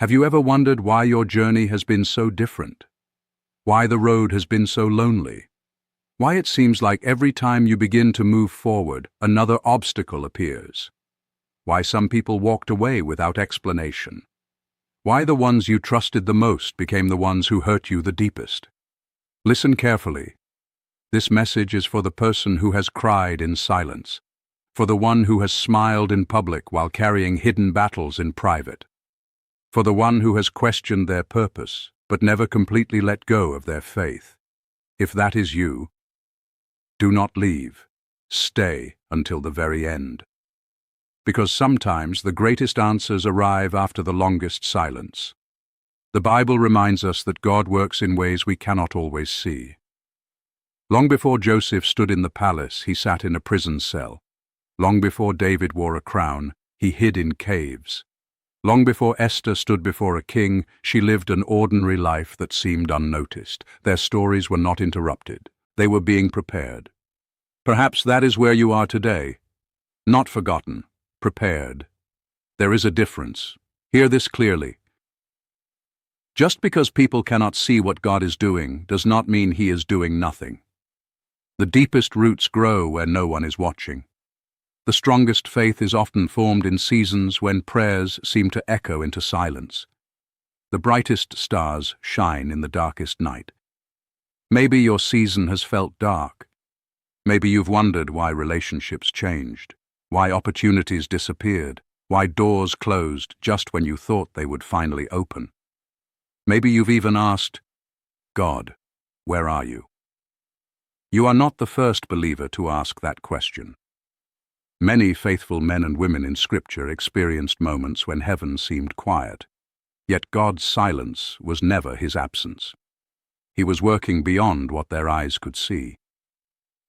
Have you ever wondered why your journey has been so different? Why the road has been so lonely? Why it seems like every time you begin to move forward, another obstacle appears? Why some people walked away without explanation? Why the ones you trusted the most became the ones who hurt you the deepest? Listen carefully. This message is for the person who has cried in silence, for the one who has smiled in public while carrying hidden battles in private, for the one who has questioned their purpose but never completely let go of their faith. If that is you, do not leave. Stay until the very end. Because sometimes the greatest answers arrive after the longest silence. The Bible reminds us that God works in ways we cannot always see. Long before Joseph stood in the palace, he sat in a prison cell. Long before David wore a crown, he hid in caves. Long before Esther stood before a king, she lived an ordinary life that seemed unnoticed. Their stories were not interrupted. They were being prepared. Perhaps that is where you are today. Not forgotten, prepared. There is a difference. Hear this clearly. Just because people cannot see what God is doing does not mean He is doing nothing. The deepest roots grow where no one is watching. The strongest faith is often formed in seasons when prayers seem to echo into silence. The brightest stars shine in the darkest night. Maybe your season has felt dark. Maybe you've wondered why relationships changed, why opportunities disappeared, why doors closed just when you thought they would finally open. Maybe you've even asked, God, where are you? You are not the first believer to ask that question. Many faithful men and women in Scripture experienced moments when heaven seemed quiet, yet God's silence was never His absence. He was working beyond what their eyes could see.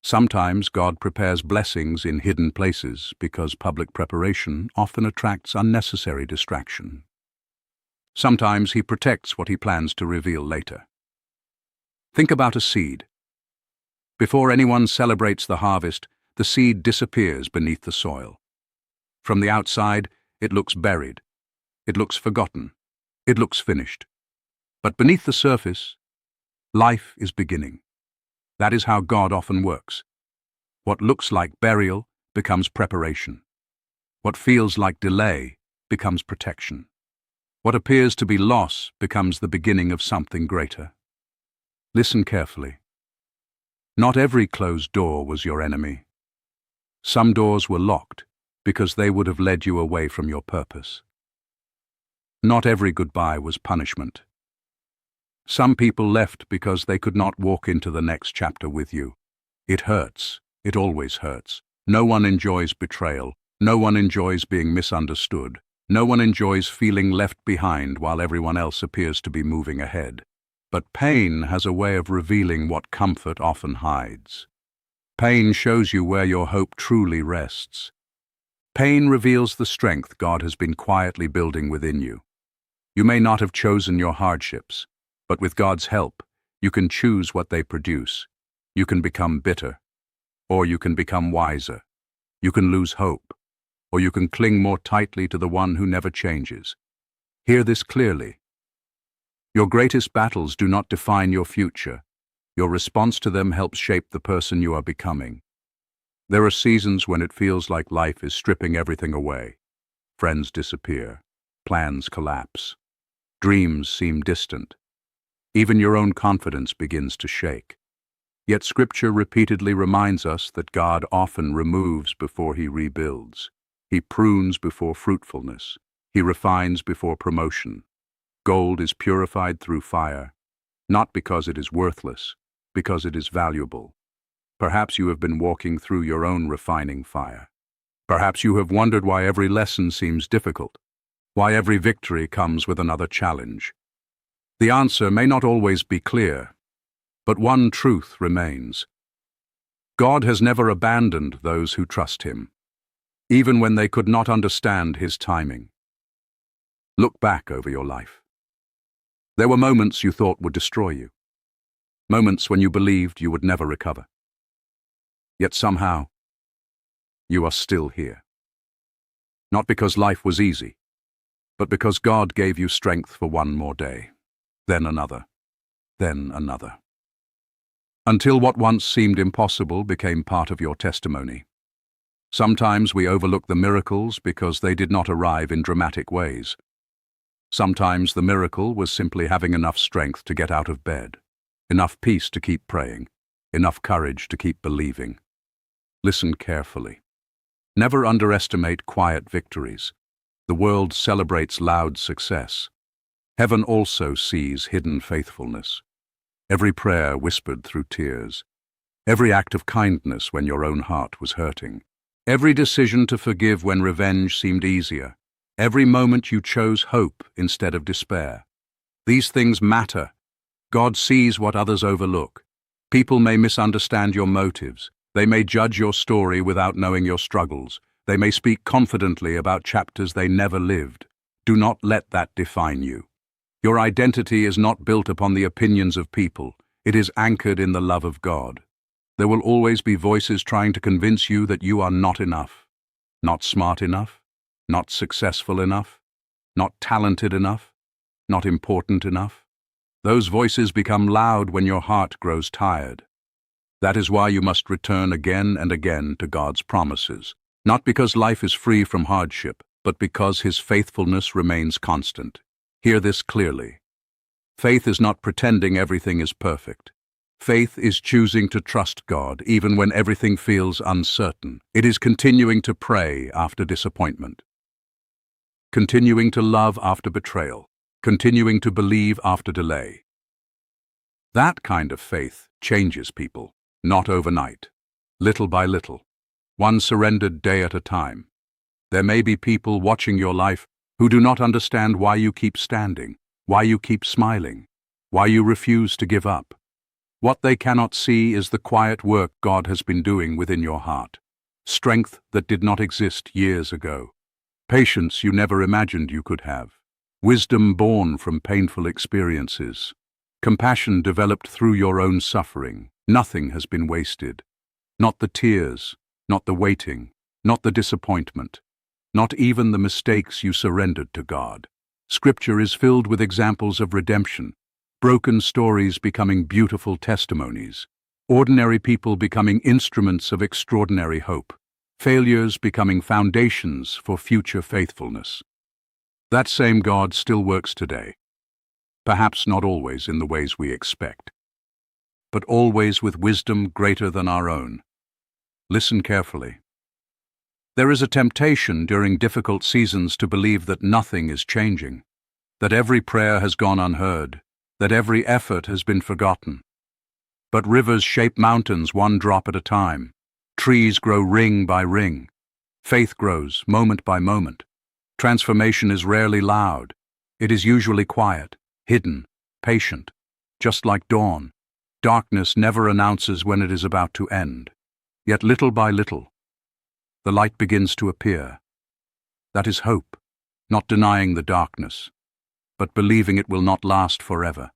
Sometimes God prepares blessings in hidden places because public preparation often attracts unnecessary distraction. Sometimes He protects what He plans to reveal later. Think about a seed. Before anyone celebrates the harvest, the seed disappears beneath the soil. From the outside, it looks buried. It looks forgotten. It looks finished. But beneath the surface, life is beginning. That is how God often works. What looks like burial becomes preparation. What feels like delay becomes protection. What appears to be loss becomes the beginning of something greater. Listen carefully. Not every closed door was your enemy. Some doors were locked because they would have led you away from your purpose. Not every goodbye was punishment. Some people left because they could not walk into the next chapter with you. It hurts. It always hurts. No one enjoys betrayal. No one enjoys being misunderstood. No one enjoys feeling left behind while everyone else appears to be moving ahead. But pain has a way of revealing what comfort often hides. Pain shows you where your hope truly rests. Pain reveals the strength God has been quietly building within you. You may not have chosen your hardships, but with God's help, you can choose what they produce. You can become bitter, or you can become wiser. You can lose hope, or you can cling more tightly to the one who never changes. Hear this clearly. Your greatest battles do not define your future. Your response to them helps shape the person you are becoming. There are seasons when it feels like life is stripping everything away. Friends disappear. Plans collapse. Dreams seem distant. Even your own confidence begins to shake. Yet Scripture repeatedly reminds us that God often removes before He rebuilds. He prunes before fruitfulness. He refines before promotion. Gold is purified through fire, not because it is worthless, because it is valuable. Perhaps you have been walking through your own refining fire. Perhaps you have wondered why every lesson seems difficult, why every victory comes with another challenge. The answer may not always be clear, but one truth remains. God has never abandoned those who trust Him, even when they could not understand His timing. Look back over your life. There were moments you thought would destroy you. Moments when you believed you would never recover. Yet somehow, you are still here. Not because life was easy, but because God gave you strength for one more day, then another, then another. Until what once seemed impossible became part of your testimony. Sometimes we overlook the miracles because they did not arrive in dramatic ways. Sometimes the miracle was simply having enough strength to get out of bed, enough peace to keep praying, enough courage to keep believing. Listen carefully. Never underestimate quiet victories. The world celebrates loud success. Heaven also sees hidden faithfulness. Every prayer whispered through tears. Every act of kindness when your own heart was hurting. Every decision to forgive when revenge seemed easier. Every moment you chose hope instead of despair. These things matter. God sees what others overlook. People may misunderstand your motives. They may judge your story without knowing your struggles. They may speak confidently about chapters they never lived. Do not let that define you. Your identity is not built upon the opinions of people. It is anchored in the love of God. There will always be voices trying to convince you that you are not enough, not smart enough, not successful enough, not talented enough, not important enough. Those voices become loud when your heart grows tired. That is why you must return again and again to God's promises, not because life is free from hardship, but because His faithfulness remains constant. Hear this clearly. Faith is not pretending everything is perfect. Faith is choosing to trust God even when everything feels uncertain. It is continuing to pray after disappointment, continuing to love after betrayal, continuing to believe after delay. That kind of faith changes people, not overnight, little by little, one surrendered day at a time. There may be people watching your life who do not understand why you keep standing, why you keep smiling, why you refuse to give up. What they cannot see is the quiet work God has been doing within your heart, strength that did not exist years ago, patience you never imagined you could have, wisdom born from painful experiences, compassion developed through your own suffering. Nothing has been wasted. Not the tears, not the waiting, not the disappointment, not even the mistakes you surrendered to God. Scripture is filled with examples of redemption, broken stories becoming beautiful testimonies, ordinary people becoming instruments of extraordinary hope, failures becoming foundations for future faithfulness. That same God still works today, perhaps not always in the ways we expect, but always with wisdom greater than our own. Listen carefully. There is a temptation during difficult seasons to believe that nothing is changing, that every prayer has gone unheard, that every effort has been forgotten. But rivers shape mountains one drop at a time. Trees grow ring by ring. Faith grows moment by moment. Transformation is rarely loud. It is usually quiet, hidden, patient, just like dawn. Darkness never announces when it is about to end. Yet little by little, the light begins to appear. That is hope, not denying the darkness, but believing it will not last forever.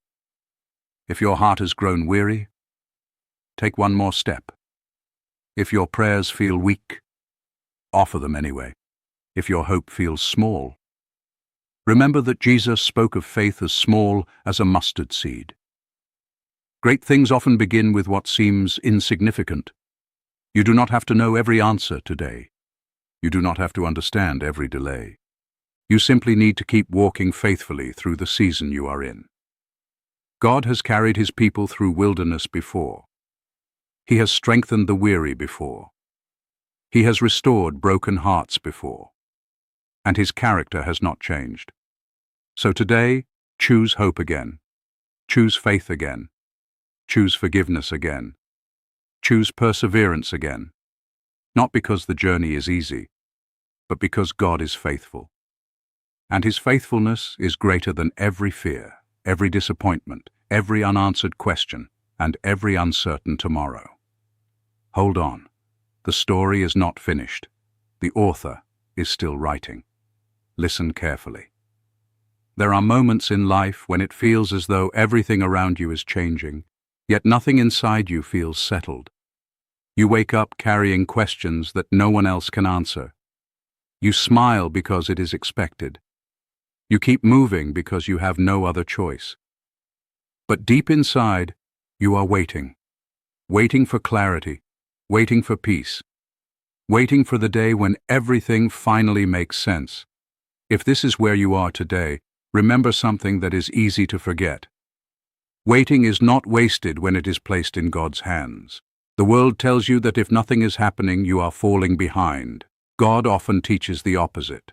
If your heart has grown weary, take one more step. If your prayers feel weak, offer them anyway. If your hope feels small, remember that Jesus spoke of faith as small as a mustard seed. Great things often begin with what seems insignificant. You do not have to know every answer today. You do not have to understand every delay. You simply need to keep walking faithfully through the season you are in. God has carried His people through wilderness before. He has strengthened the weary before. He has restored broken hearts before. And His character has not changed. So today, choose hope again. Choose faith again. Choose forgiveness again. Choose perseverance again. Not because the journey is easy, but because God is faithful. And His faithfulness is greater than every fear, every disappointment, every unanswered question, and every uncertain tomorrow. Hold on. The story is not finished. The author is still writing. Listen carefully. There are moments in life when it feels as though everything around you is changing, yet nothing inside you feels settled. You wake up carrying questions that no one else can answer. You smile because it is expected, You keep moving because you have no other choice. But deep inside, you are waiting. Waiting for clarity, waiting for peace, waiting for the day when everything finally makes sense. If this is where you are today, remember something that is easy to forget. Waiting is not wasted when it is placed in God's hands. The world tells you that if nothing is happening, you are falling behind. God often teaches the opposite.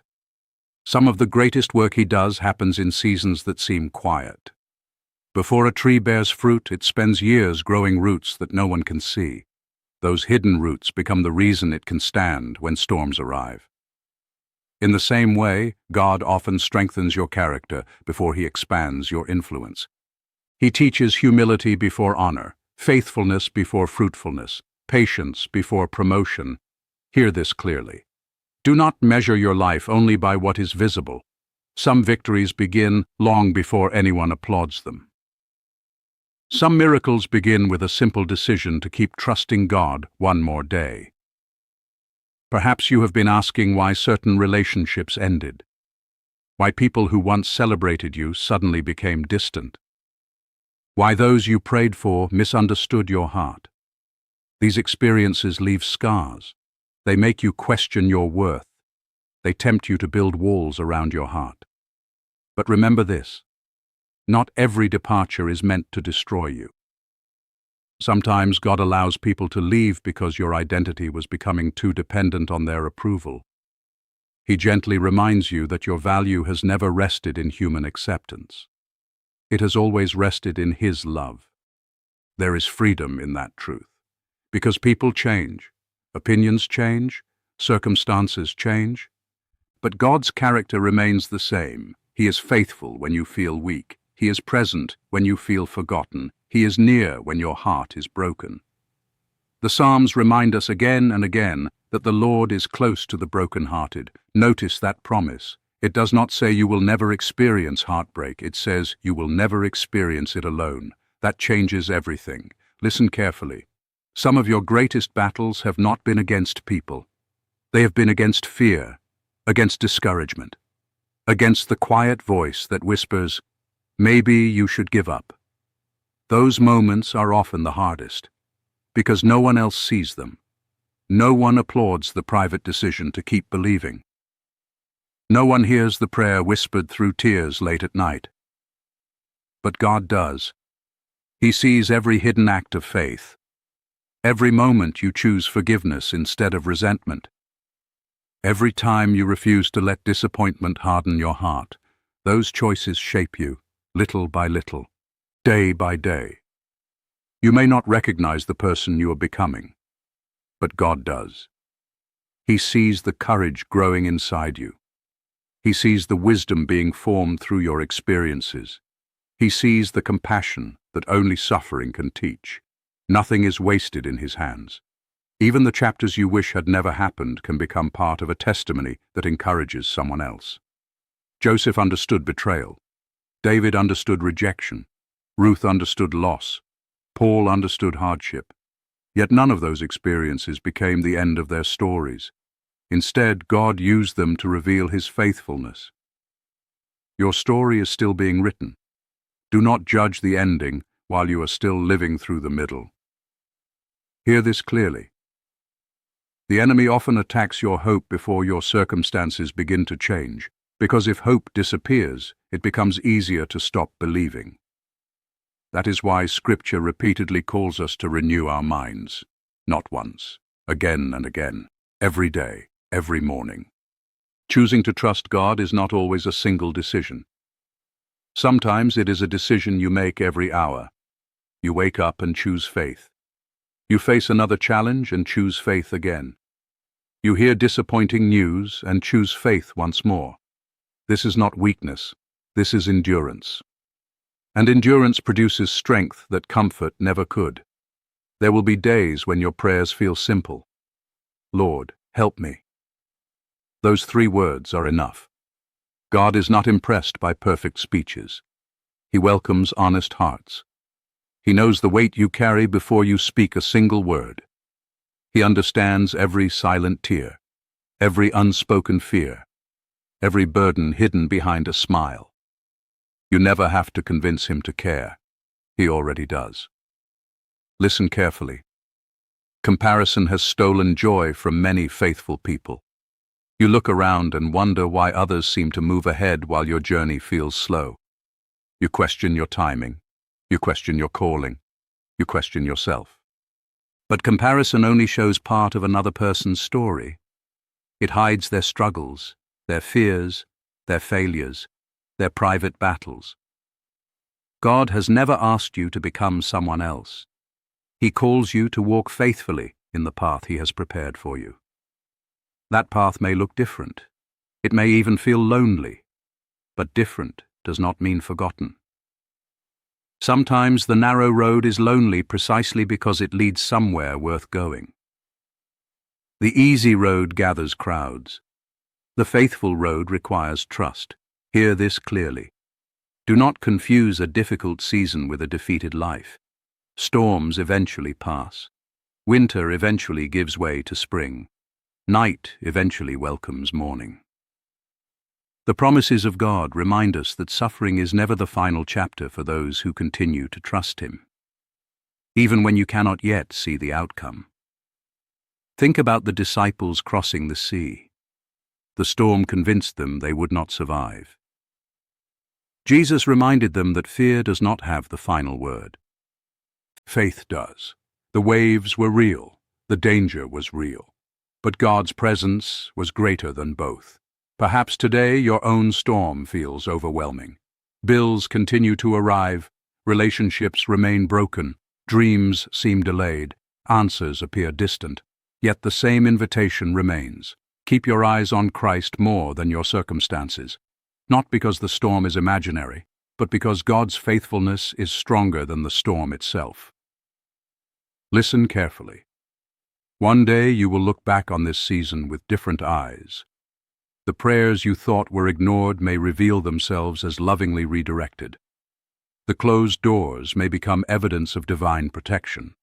Some of the greatest work He does happens in seasons that seem quiet. Before a tree bears fruit, it spends years growing roots that no one can see. Those hidden roots become the reason it can stand when storms arrive. In the same way, God often strengthens your character before He expands your influence. He teaches humility before honor, faithfulness before fruitfulness, patience before promotion. Hear this clearly. Do not measure your life only by what is visible. Some victories begin long before anyone applauds them. Some miracles begin with a simple decision to keep trusting God one more day. Perhaps you have been asking why certain relationships ended, why people who once celebrated you suddenly became distant, why those you prayed for misunderstood your heart. These experiences leave scars. They make you question your worth. They tempt you to build walls around your heart. But remember this: not every departure is meant to destroy you. Sometimes God allows people to leave because your identity was becoming too dependent on their approval. He gently reminds you that your value has never rested in human acceptance. It has always rested in His love. There is freedom in that truth. Because people change, opinions change, circumstances change. But God's character remains the same. He is faithful when you feel weak. He is present when you feel forgotten. He is near when your heart is broken. The Psalms remind us again and again that the Lord is close to the brokenhearted. Notice that promise. It does not say you will never experience heartbreak. It says you will never experience it alone. That changes everything. Listen carefully. Some of your greatest battles have not been against people. They have been against fear, against discouragement, against the quiet voice that whispers, "Maybe you should give up." Those moments are often the hardest, because no one else sees them. No one applauds the private decision to keep believing. No one hears the prayer whispered through tears late at night. But God does. He sees every hidden act of faith, every moment you choose forgiveness instead of resentment, every time you refuse to let disappointment harden your heart. Those choices shape you, little by little, day by day. You may not recognize the person you are becoming, but God does. He sees the courage growing inside you. He sees the wisdom being formed through your experiences. He sees the compassion that only suffering can teach. Nothing is wasted in His hands. Even the chapters you wish had never happened can become part of a testimony that encourages someone else. Joseph understood betrayal. David understood rejection. Ruth understood loss. Paul understood hardship. Yet none of those experiences became the end of their stories. Instead, God used them to reveal His faithfulness. Your story is still being written. Do not judge the ending while you are still living through the middle. Hear this clearly. The enemy often attacks your hope before your circumstances begin to change, because if hope disappears, it becomes easier to stop believing. That is why Scripture repeatedly calls us to renew our minds, not once, again and again, every day, every morning. Choosing to trust God is not always a single decision. Sometimes it is a decision you make every hour. You wake up and choose faith. You face another challenge and choose faith again. You hear disappointing news and choose faith once more. This is not weakness. This is endurance. And endurance produces strength that comfort never could. There will be days when your prayers feel simple. Lord, help me. Those 3 words are enough. God is not impressed by perfect speeches. He welcomes honest hearts. He knows the weight you carry before you speak a single word. He understands every silent tear, every unspoken fear. every burden hidden behind a smile. You never have to convince him to care. He already does. Listen carefully. Comparison has stolen joy from many faithful people. You look around and wonder why others seem to move ahead while your journey feels slow. You question your timing. You question your calling. You question yourself. But comparison only shows part of another person's story. It hides their struggles, their fears, their failures, their private battles. God has never asked you to become someone else. He calls you to walk faithfully in the path He has prepared for you. That path may look different. It may even feel lonely, but different does not mean forgotten. Sometimes the narrow road is lonely precisely because it leads somewhere worth going. The easy road gathers crowds. The faithful road requires trust. Hear this clearly. Do not confuse a difficult season with a defeated life. Storms eventually pass. Winter eventually gives way to spring. Night eventually welcomes morning. The promises of God remind us that suffering is never the final chapter for those who continue to trust Him, even when you cannot yet see the outcome. Think about the disciples crossing the sea. The storm convinced them they would not survive. Jesus reminded them that fear does not have the final word. Faith does. The waves were real, the danger was real, but God's presence was greater than both. Perhaps today your own storm feels overwhelming. Bills continue to arrive, relationships remain broken, dreams seem delayed, answers appear distant. Yet the same invitation remains. Keep your eyes on Christ more than your circumstances, not because the storm is imaginary, but because God's faithfulness is stronger than the storm itself. Listen carefully. One day you will look back on this season with different eyes. The prayers you thought were ignored may reveal themselves as lovingly redirected. The closed doors may become evidence of divine protection.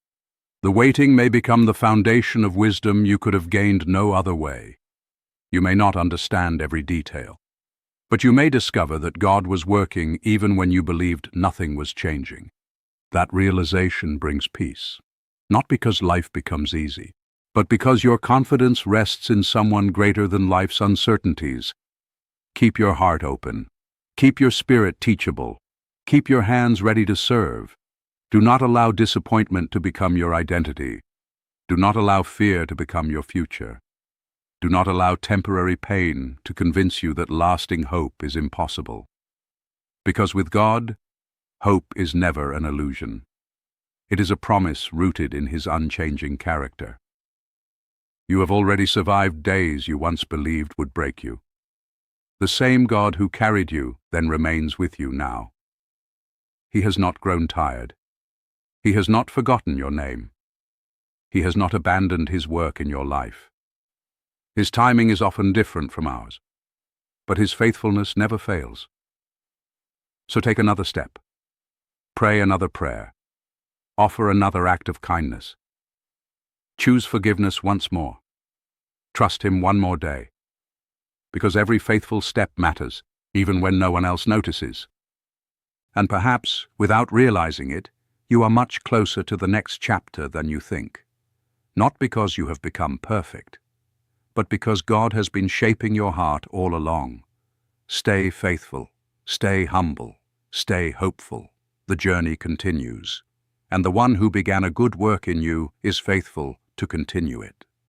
The waiting may become the foundation of wisdom you could have gained no other way. You may not understand every detail, but you may discover that God was working even when you believed nothing was changing. That realization brings peace, not because life becomes easy, but because your confidence rests in someone greater than life's uncertainties. Keep your heart open. Keep your spirit teachable. Keep your hands ready to serve. Do not allow disappointment to become your identity. Do not allow fear to become your future. Do not allow temporary pain to convince you that lasting hope is impossible. Because with God, hope is never an illusion. It is a promise rooted in His unchanging character. You have already survived days you once believed would break you. The same God who carried you then remains with you now. He has not grown tired. He has not forgotten your name. He has not abandoned His work in your life. His timing is often different from ours, but His faithfulness never fails. So take another step. Pray another prayer. Offer another act of kindness. Choose forgiveness once more. Trust Him one more day. Because every faithful step matters, even when no one else notices. And perhaps, without realizing it, you are much closer to the next chapter than you think. Not because you have become perfect, but because God has been shaping your heart all along. Stay faithful, stay humble, stay hopeful. The journey continues, and the one who began a good work in you is faithful to continue it.